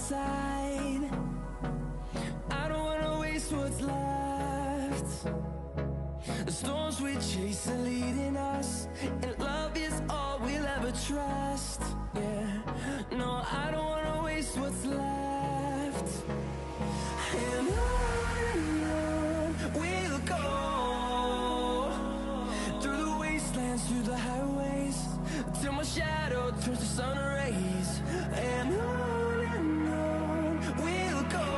inside. I don't wanna waste what's left. The storms we chase are leading us, and love is all we'll ever trust. Yeah, no, I don't wanna waste what's left. And on we'll go, through the wastelands, through the highways, till my shadow turns to sun rays. And on we'll go,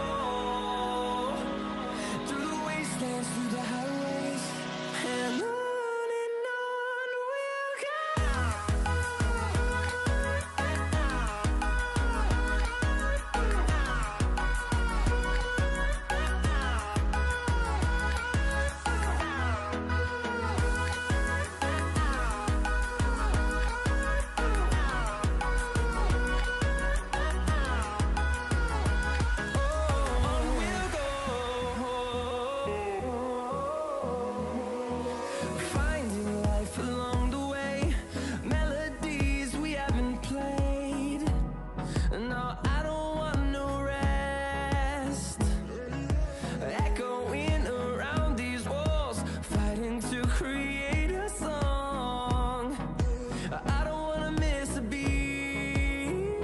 through the wastelands, through the highways, and on we'll go. Finding life along the way, melodies we haven't played. No, I don't want no rest. Echoing around these walls, fighting to create a song. I don't wanna miss a beat.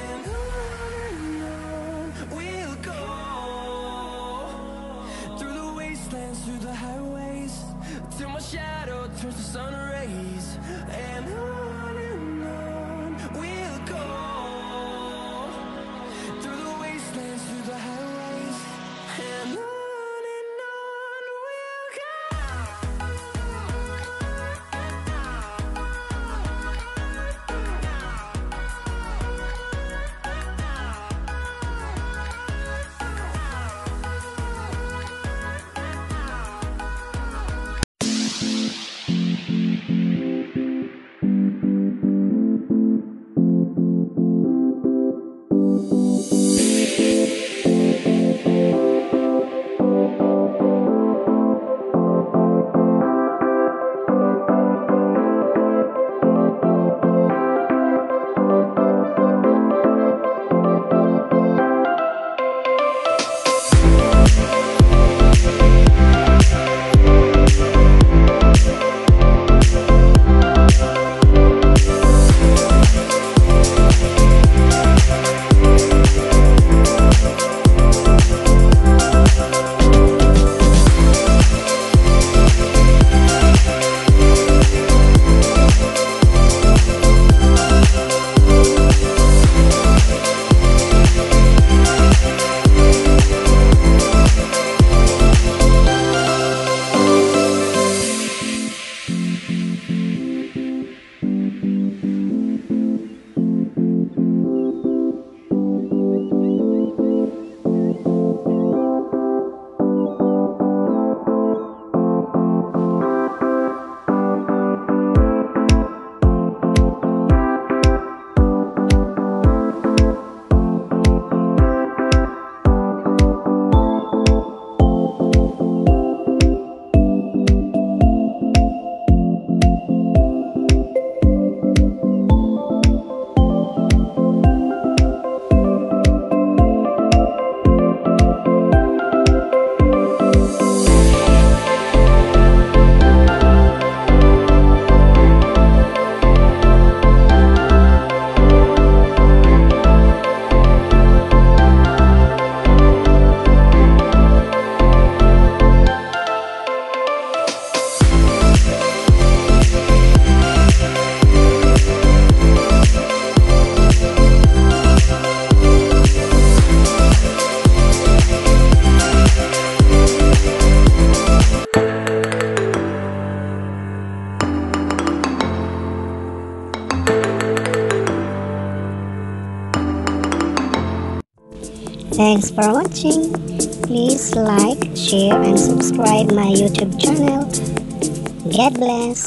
And on we'll go, through the wastelands, through the highways, till my shadow turns to sun rays. And on we'll go, through the wastelands, through the highways, and on we'll go. Thanks for watching. Please like, share and subscribe my YouTube channel. God bless.